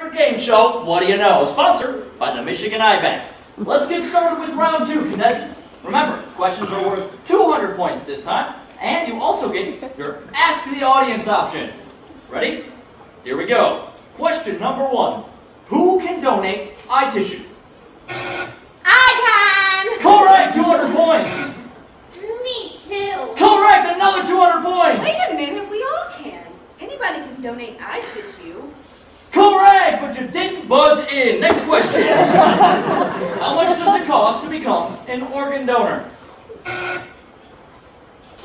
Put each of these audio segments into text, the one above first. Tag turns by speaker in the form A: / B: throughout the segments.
A: favorite game show, What Do You Know? Sponsored by the Michigan Eye Bank. Let's get started with round 2, contestants. Remember, questions are worth 200 points this time, and you also get your Ask the Audience option. Ready? Here we go. Question number 1. Who can donate eye tissue?
B: I can!
A: Correct, 200 points.
B: Me too.
A: Correct, another 200 points.
C: Wait a minute, we all can. Anybody can donate eye tissue.
A: Correct, but you didn't buzz in. Next question. How much does it cost to become an organ donor?
B: Can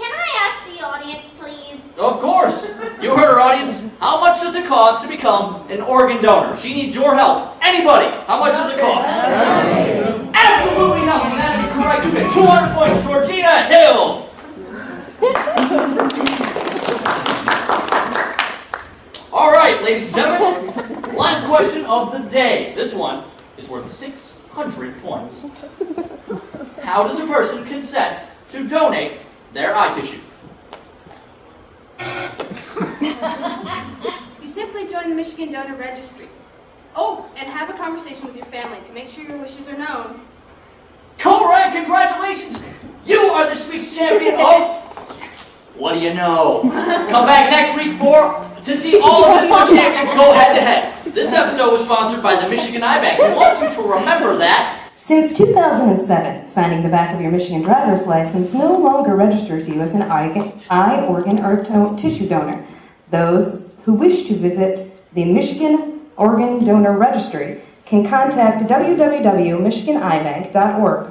B: I ask the audience, please?
A: Of course. You heard her, audience. How much does it cost to become an organ donor? She needs your help. Anybody, how much does it cost? Absolutely nothing. That is correct. You get 200 points, Georgina Hill. All right, ladies and gentlemen. Last question of the day. This one is worth 600 points. How does a person consent to donate their eye tissue?
C: You simply join the Michigan Donor Registry. Oh, and have a conversation with your family to make sure your wishes are known.
A: Correct! Congratulations! You are the Speaks champion of What Do You Know? Come back next week to see all of the Speaks champions go head to head. This episode was sponsored by the Michigan Eye Bank. We want you to remember that.
D: Since 2007, signing the back of your Michigan driver's license no longer registers you as an eye organ or tissue donor. Those who wish to visit the Michigan Organ Donor Registry can contact www.michiganibank.org.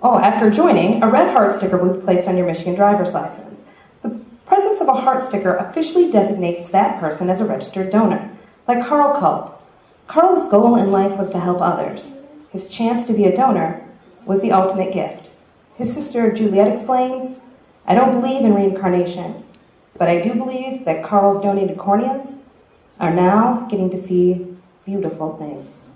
D: Oh, after joining, a red heart sticker will be placed on your Michigan driver's license. The presence of a heart sticker officially designates that person as a registered donor. Like Carl Culp. Carl's goal in life was to help others. His chance to be a donor was the ultimate gift. His sister Juliet explains, I don't believe in reincarnation, but I do believe that Carl's donated corneas are now getting to see beautiful things.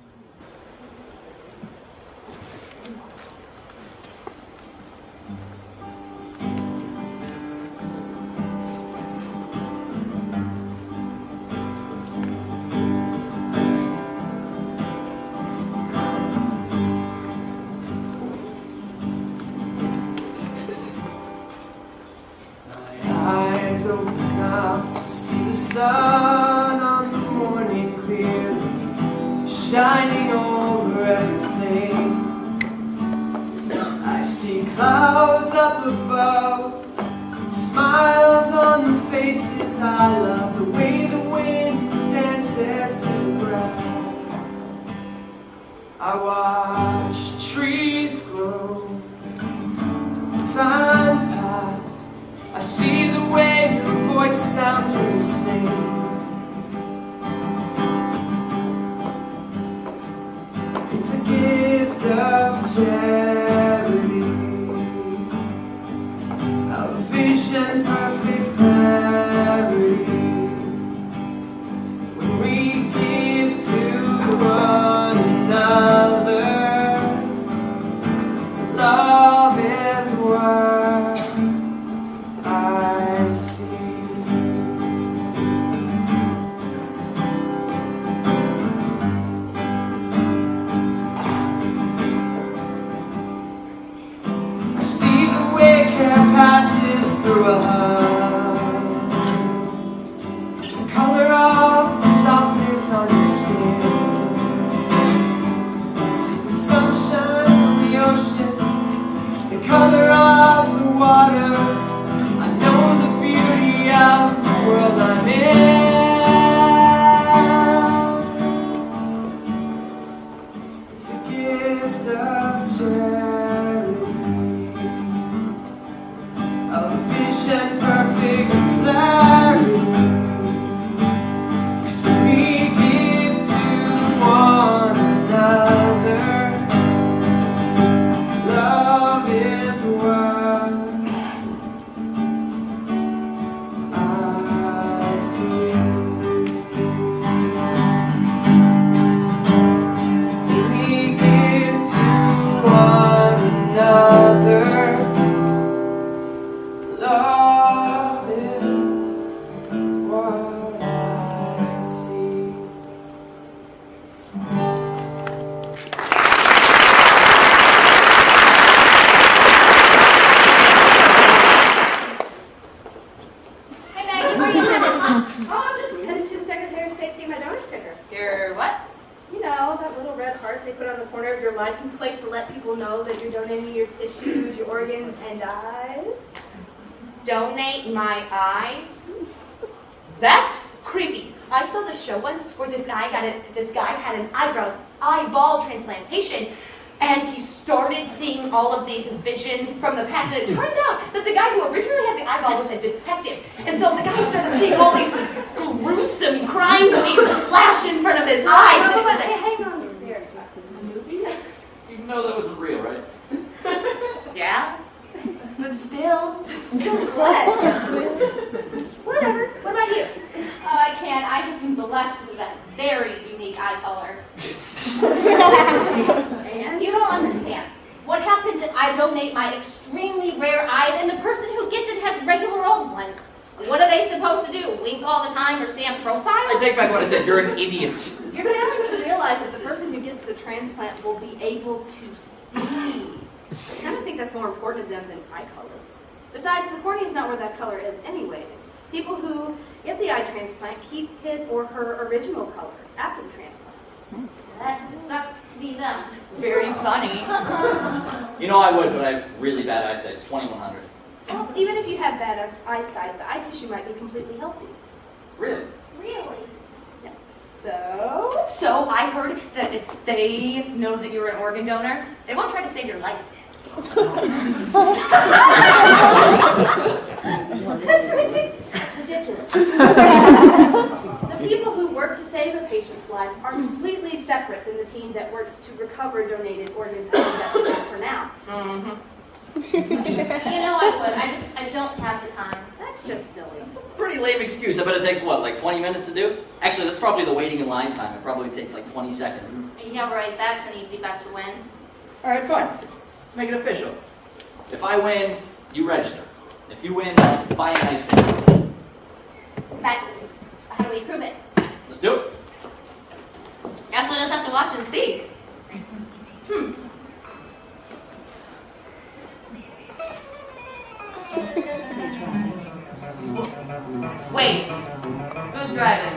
E: Open up to see the sun on the morning clear, shining over everything. I see clouds up above, smiles on the faces I love, the way the wind dances through the grass. I watch the trees grow, time pass. I see the way your voice sounds when you sing. It's a gift of charity, a vision, perfect clarity. When we give to one another, love is worth I see.
C: I'm just heading to the Secretary of State to get my donor sticker.
F: Your what?
C: You know, that little red heart they put on the corner of your license plate to let people know that you're donating your tissues, your organs, and eyes.
F: Donate my eyes? That's creepy. I saw the show once where this guy had an eyeball transplantation, and he started seeing all of these visions from the past, and it turns out that the guy who originally had the eyeball was a detective. And so the guy started seeing all these gruesome crime scenes flash in front of his eyes.
C: No, but hey, hang on there. A movie?
A: You know that wasn't real, right?
F: Yeah? But still
C: what? Whatever. What about you?
B: Oh, I can't. I have been blessed with a very unique eye color.
C: And?
B: You don't understand. What happens if I donate my extremely rare eyes and the person who gets it has regular old ones? What are they supposed to do? Wink all the time or stand profile?
A: I take back what I said. You're an idiot.
C: You're failing to realize that the person who gets the transplant will be able to see. I kind of think that's more important to them than eye color. Besides, the cornea is not where that color is anyways. People who get the eye transplant keep his or her original color after the transplant.
B: That sucks to be them.
F: very funny.
A: You know I would, but I have really bad eyesight. It's 2100.
C: Well, even if you have bad eyesight, the eye tissue might be completely healthy.
A: Really?
B: Really?
F: So I heard that if they know that you're an organ donor, they won't try to save your life. That's ridiculous.
C: The people who work to save a patient's life are completely separate than the team that works to recover donated organs that we can't pronounce.
F: Mm-hmm.
B: You know I would. I don't have the time.
C: That's just silly.
A: It's a pretty lame excuse. I bet it takes, what, like 20 minutes to do? Actually, that's probably the waiting in line time. It probably takes like 20 seconds.
B: Yeah, right. That's an easy bet to win.
A: All right, fine. Let's make it official. If I win, you register. If you win, buy an ice cream.
B: Exactly. How do we prove it?
A: Let's do it.
F: Guess we'll just have to watch and see. Wait, who's driving?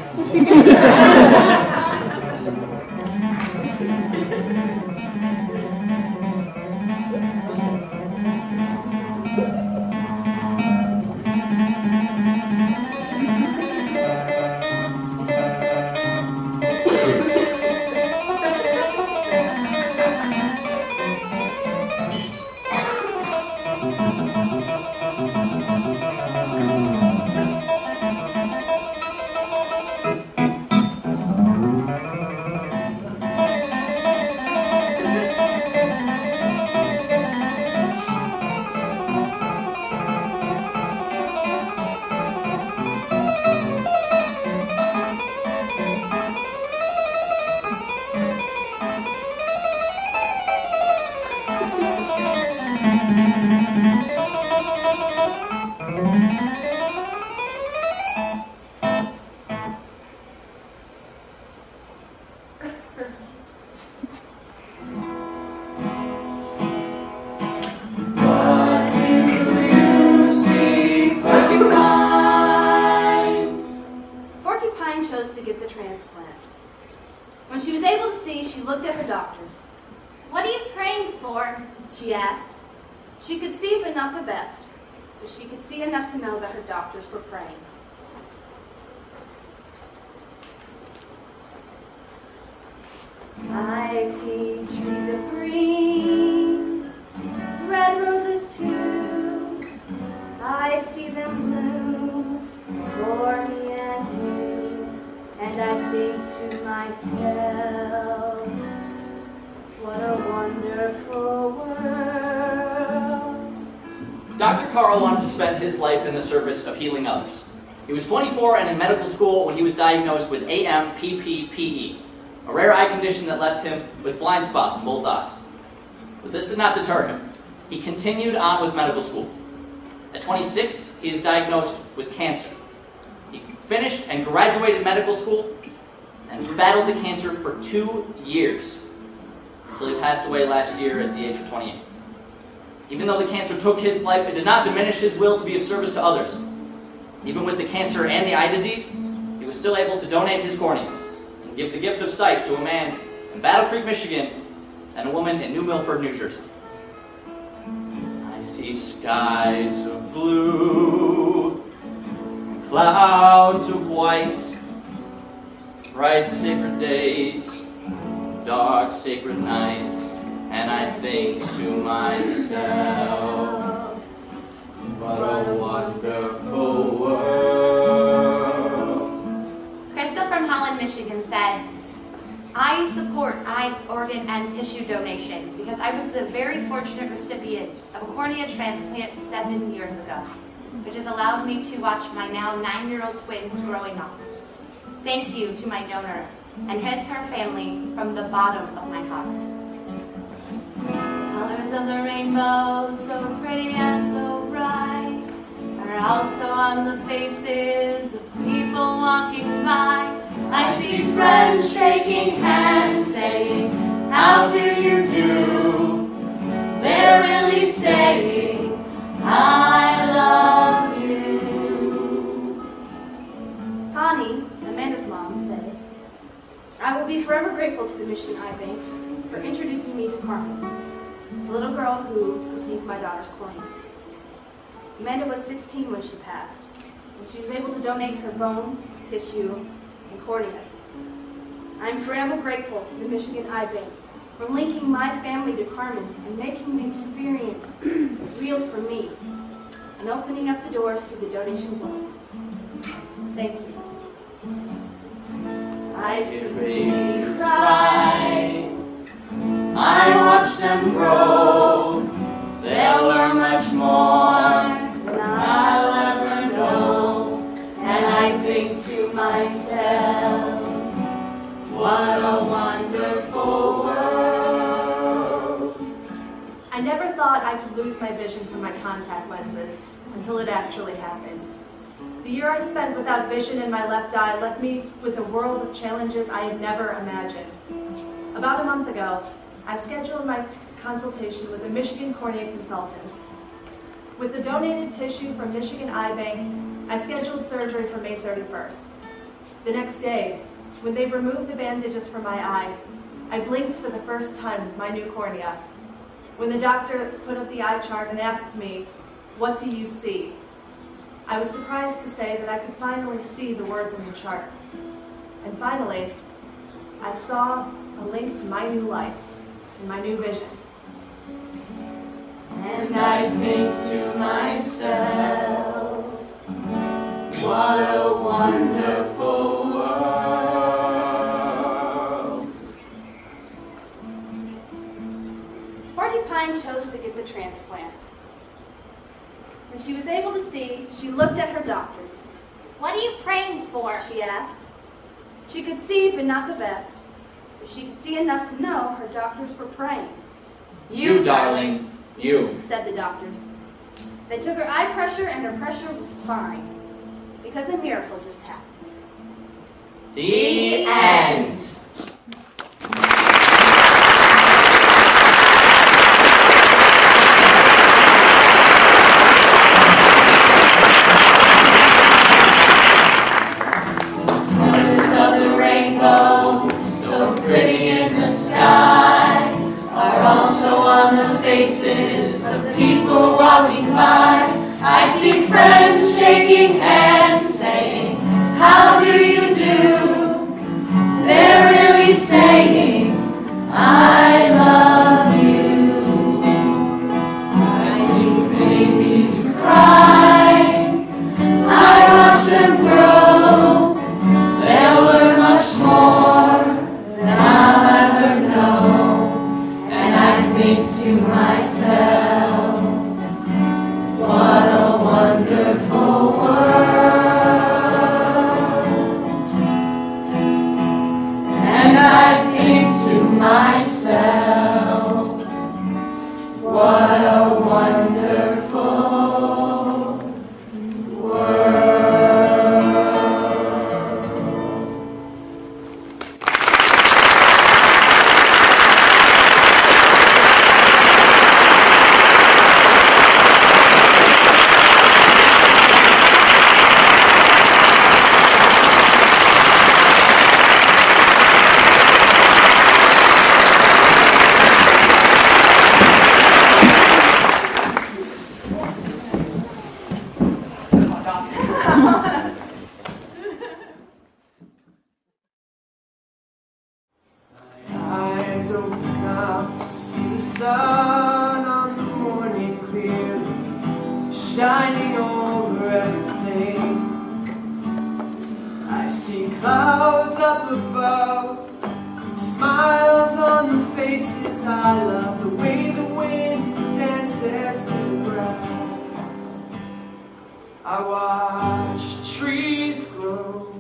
C: Porcupine chose to get the transplant. When she was able to see, she looked at her doctors.
B: What are you praying for?
C: She asked. She could see, but not the best. But she could see enough to know that her doctors were praying. I see trees of green, red roses too. I see them bloom for me and you. And I think to myself, what a wonderful world.
A: Dr. Carl wanted to spend his life in the service of healing others. He was 24 and in medical school when he was diagnosed with AMPPPE, a rare eye condition that left him with blind spots in both eyes. But this did not deter him. He continued on with medical school. At 26, he is diagnosed with cancer. He finished and graduated medical school and battled the cancer for 2 years until he passed away last year at the age of 28. Even though the cancer took his life, it did not diminish his will to be of service to others. Even with the cancer and the eye disease, he was still able to donate his corneas and give the gift of sight to a man in Battle Creek, Michigan, and a woman in New Milford, New Jersey. I see skies of blue, clouds of white, bright sacred days, dark sacred nights, and I think to myself, what a wonderful world.
F: Crystal from Holland, Michigan said, I support eye, organ, and tissue donation because I was the very fortunate recipient of a cornea transplant 7 years ago, which has allowed me to watch my now 9-year-old twins growing up. Thank you to my donor and her family from the bottom of my heart. Colors of the rainbow, so pretty and so bright, are also on the faces of people walking by. I see friends shaking hands saying, how do you do? They're really saying, I love you.
C: Connie, Amanda's mom, said, I will be forever grateful to the Michigan Eye Bank for introducing me to Carmen, the little girl who received my daughter's corneas. Amanda was 16 when she passed, and she was able to donate her bone, tissue, and corneas. I am forever grateful to the Michigan Eye Bank for linking my family to Carmen's and making the experience real for me, and opening up the doors to the donation world. Thank you. I see babies cry,
A: I watch them grow, they'll learn much more
C: and
A: I'll ever know.
F: And I think to myself, what a wonderful world.
G: I never thought I could lose my vision from my contact lenses until it actually happened. The year I spent without vision in my left eye left me with a world of challenges I had never imagined. About a month ago, I scheduled my consultation with the Michigan Cornea Consultants. With the donated tissue from Michigan Eye Bank, I scheduled surgery for May 31st. The next day, when they removed the bandages from my eye, I blinked for the first time with my new cornea. When the doctor put up the eye chart and asked me, "What do you see?" I was surprised to say that I could finally see the words in the chart. And finally, I saw a link to my new life and my new vision.
F: And I think to myself, what a wonderful world.
C: Porcupine chose to get the transplant. When she was able to see, she looked at her doctors.
B: What are you praying for?
C: She asked. She could see, but not the best. But she could see enough to know her doctors were praying.
A: You, darling, you.
C: Said the doctors. They took her eye pressure and her pressure was fine. Because a miracle just happened.
A: The end.
E: see clouds up above, smiles on the faces I love, the way the wind dances through the grass. I watch trees grow,